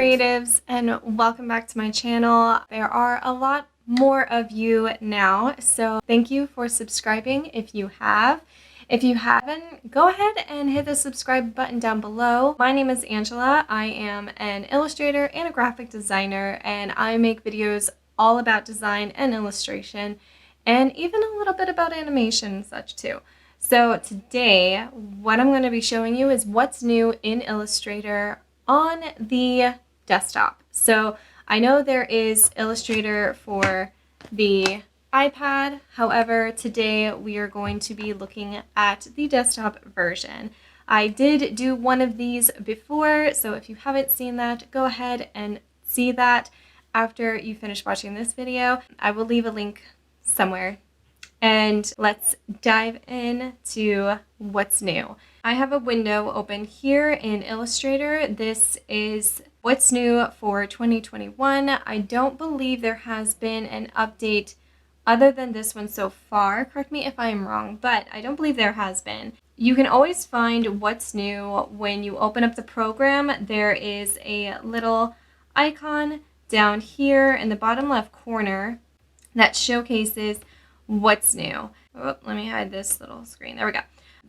creatives, and welcome back to my channel. There are a lot more of you now, so thank you for subscribing if you have. If you haven't, go ahead and hit the subscribe button down below. My name is Angela. I am an illustrator and a graphic designer, and I make videos all about design and illustration, and even a little bit about animation and such too. So today, what I'm going to be showing you is what's new in Illustrator on the desktop. So I know there is Illustrator for the iPad. However, today we are going to be looking at the desktop version. I did do one of these before, so if you haven't seen that, go ahead and see that after you finish watching this video. I will leave a link somewhere. And let's dive into what's new. I have a window open here in Illustrator. This is what's new for 2021. I don't believe there has been an update other than this one so far. Correct me if I am wrong, but I don't believe there has been. You can always find what's new when you open up the program. There is a little icon down here in the bottom left corner that showcases what's new. Oh, let me hide this little screen. There we go.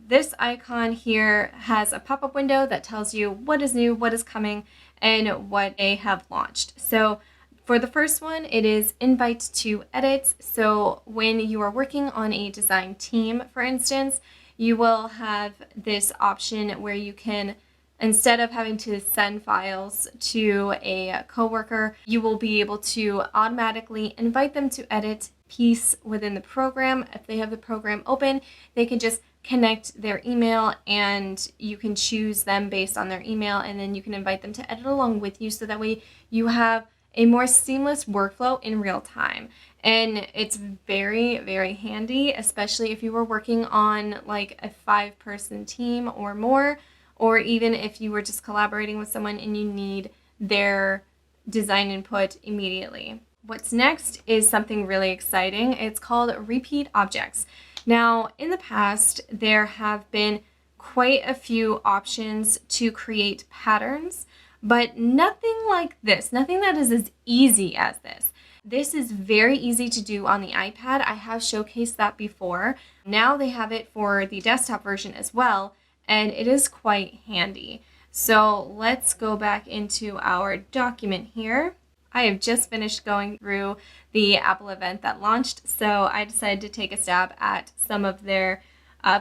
This icon here has a pop-up window that tells you what is new, what is coming, and what they have launched. So for the first one, it is invite to edits. So when you are working on a design team, for instance, you will have this option where you can, instead of having to send files to a coworker, you will be able to automatically invite them to edit piece within the program. If they have the program open, they can just connect their email and you can choose them based on their email, and then you can invite them to edit along with you, so that way you have a more seamless workflow in real time. And it's very, very handy, especially if you were working on like a 5-person team or more, or even if you were just collaborating with someone and you need their design input immediately. What's next is something really exciting. It's called repeat objects. Now, in the past, there have been quite a few options to create patterns, but nothing like this, nothing that is as easy as this. This is very easy to do on the iPad. I have showcased that before. Now they have it for the desktop version as well, and it is quite handy. So let's go back into our document here. I have just finished going through the Apple event that launched, so I decided to take a stab at some of their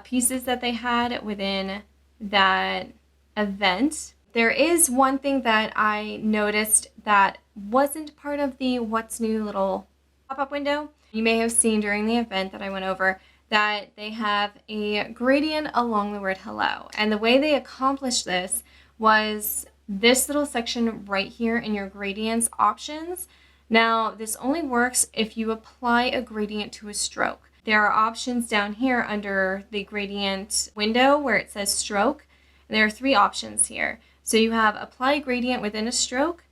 pieces that they had within that event. There is one thing that I noticed that wasn't part of the what's new little pop-up window. You may have seen during the event that I went over that they have a gradient along the word hello. And the way they accomplished this was this little section right here in your gradients options. Now, this only works if you apply a gradient to a stroke. There are options down here under the gradient window where it says stroke. And there are 3 options here. So you have apply gradient within a stroke,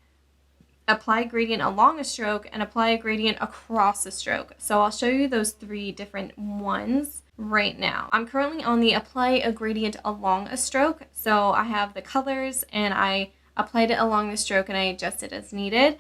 apply gradient along a stroke, and apply a gradient across a stroke. So I'll show you those 3 different ones right now. I'm currently on the apply a gradient along a stroke. So I have the colors and I applied it along the stroke and I adjust it as needed.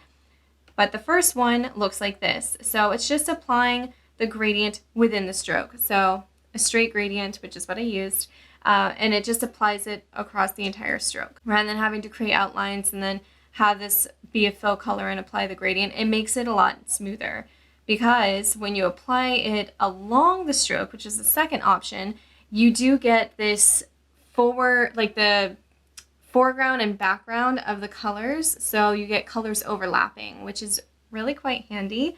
But the first one looks like this. So it's just applying the gradient within the stroke. So a straight gradient, which is what I used, and it just applies it across the entire stroke. Rather than having to create outlines and then have this be a fill color and apply the gradient, it makes it a lot smoother. Because when you apply it along the stroke, which is the second option, you do get this forward, like the foreground and background of the colors. So you get colors overlapping, which is really quite handy.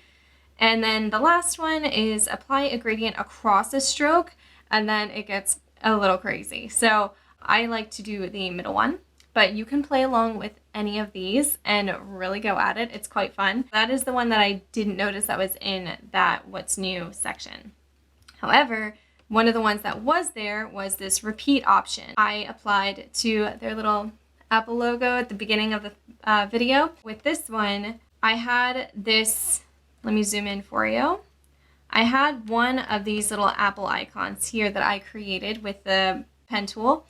And then the last one is apply a gradient across a stroke, and then it gets a little crazy. So I like to do the middle one, but you can play along with any of these and really go at it. It's quite fun. That is the one that I didn't notice that was in that what's new section. However, one of the ones that was there was this repeat option. I applied to their little Apple logo at the beginning of the video. With this one, I had this, let me zoom in for you. I had one of these little Apple icons here that I created with the pen tool,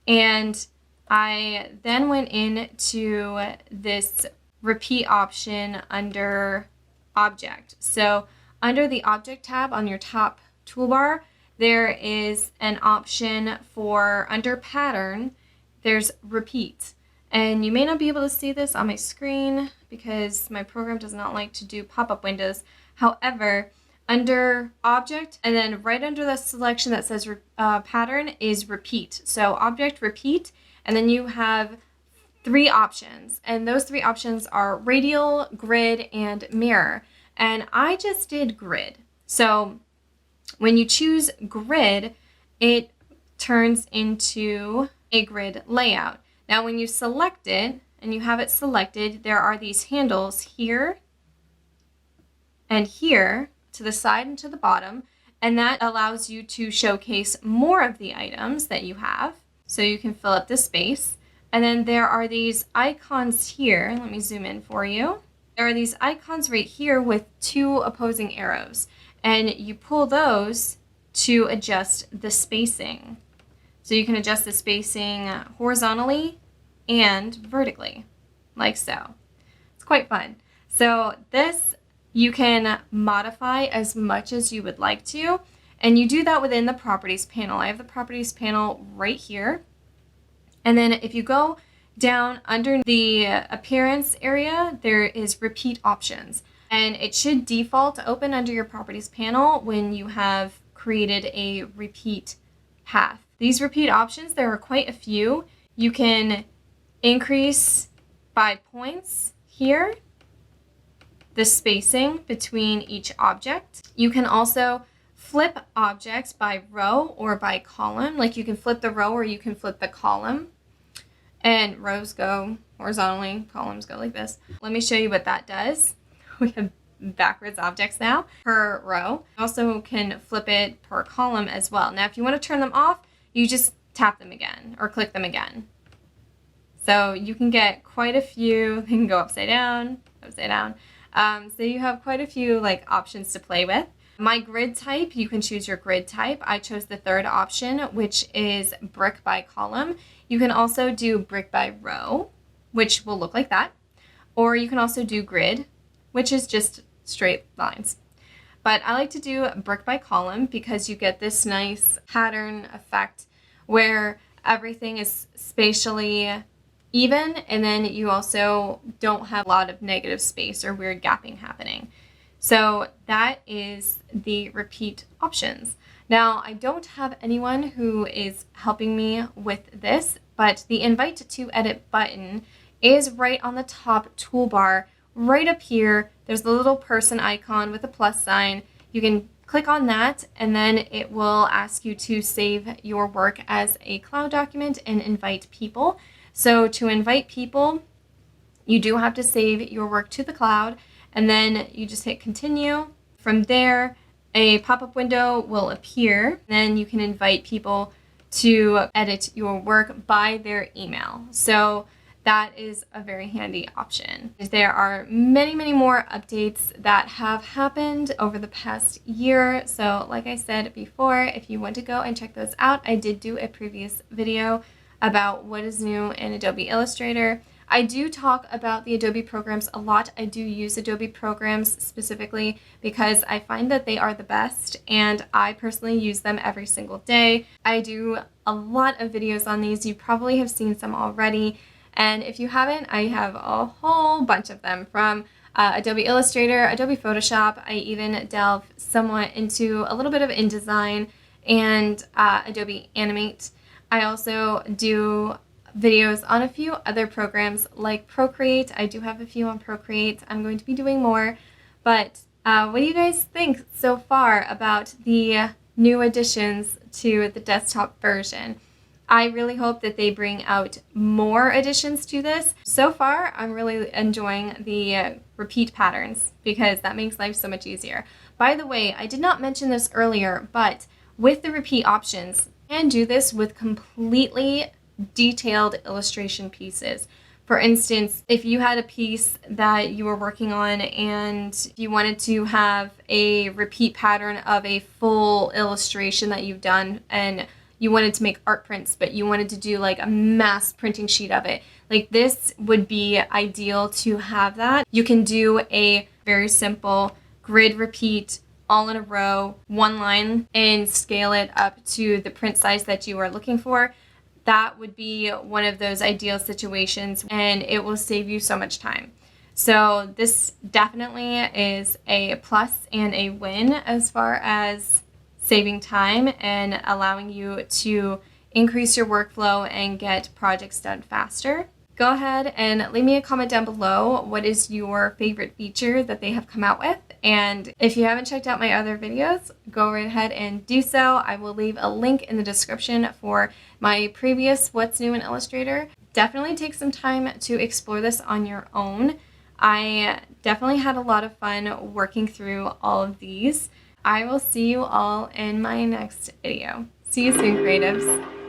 and I then went into this repeat option under object. So under the object tab on your top toolbar, there is an option for under pattern, there's repeat. And you may not be able to see this on my screen because my program does not like to do pop-up windows. However, under object and then right under the selection that says pattern is repeat. So object, repeat, and then you have 3 options, and those 3 options are radial, grid, and mirror. And I just did grid. So when you choose grid, it turns into a grid layout. Now when you select it and you have it selected, there are these handles here and here to the side and to the bottom, and that allows you to showcase more of the items that you have. So you can fill up the space. And then there are these icons here. Let me zoom in for you. There are these icons right here with 2 opposing arrows, and you pull those to adjust the spacing. So you can adjust the spacing horizontally and vertically, like so. It's quite fun. So this you can modify as much as you would like to, and you do that within the properties panel. I have the properties panel right here. And then if you go down under the appearance area, there is repeat options, and it should default to open under your properties panel when you have created a repeat path. These repeat options, there are quite a few. You can increase by points here the spacing between each object. You can also flip objects by row or by column. Like you can flip the row or you can flip the column. And rows go horizontally, columns go like this. Let me show you what that does. We have backwards objects now per row. You also can flip it per column as well. Now, if you want to turn them off, you just tap them again or click them again. So you can get quite a few. They can go upside down, upside down. So you have quite a few like options to play with. My grid type, you can choose your grid type. I chose the 3rd option, which is brick by column. You can also do brick by row, which will look like that. Or you can also do grid, which is just straight lines. But I like to do brick by column because you get this nice pattern effect where everything is spatially even, and then you also don't have a lot of negative space or weird gapping happening. So that is the repeat options. Now, I don't have anyone who is helping me with this, but the invite to edit button is right on the top toolbar. Right up here, there's the little person icon with a plus sign. You can click on that, and then it will ask you to save your work as a cloud document and invite people. So to invite people, you do have to save your work to the cloud, and then you just hit continue. From there, a pop-up window will appear. Then you can invite people to edit your work by their email. So that is a very handy option. There are many, many more updates that have happened over the past year. So like I said before, if you want to go and check those out, I did do a previous video about what is new in Adobe Illustrator. I do talk about the Adobe programs a lot. I do use Adobe programs specifically because I find that they are the best, and I personally use them every single day. I do a lot of videos on these. You probably have seen some already, and if you haven't, I have a whole bunch of them from Adobe Illustrator, Adobe Photoshop. I even delve somewhat into a little bit of InDesign and Adobe Animate. I also do videos on a few other programs like Procreate. I do have a few on Procreate. I'm going to be doing more. But what do you guys think so far about the new additions to the desktop version? I really hope that they bring out more additions to this. So far, I'm really enjoying the repeat patterns because that makes life so much easier. By the way, I did not mention this earlier, but with the repeat options, you can do this with completely detailed illustration pieces. For instance, if you had a piece that you were working on and you wanted to have a repeat pattern of a full illustration that you've done, and you wanted to make art prints, but you wanted to do like a mass printing sheet of it. Like this would be ideal to have that. You can do a very simple grid repeat all in a row, one line, and scale it up to the print size that you are looking for. That would be one of those ideal situations, and it will save you so much time. So this definitely is a plus and a win as far as saving time and allowing you to increase your workflow and get projects done faster. Go ahead and leave me a comment down below. What is your favorite feature that they have come out with? And if you haven't checked out my other videos, go right ahead and do so. I will leave a link in the description for my previous What's New in Illustrator. Definitely take some time to explore this on your own. I definitely had a lot of fun working through all of these. I will see you all in my next video. See you soon, creatives.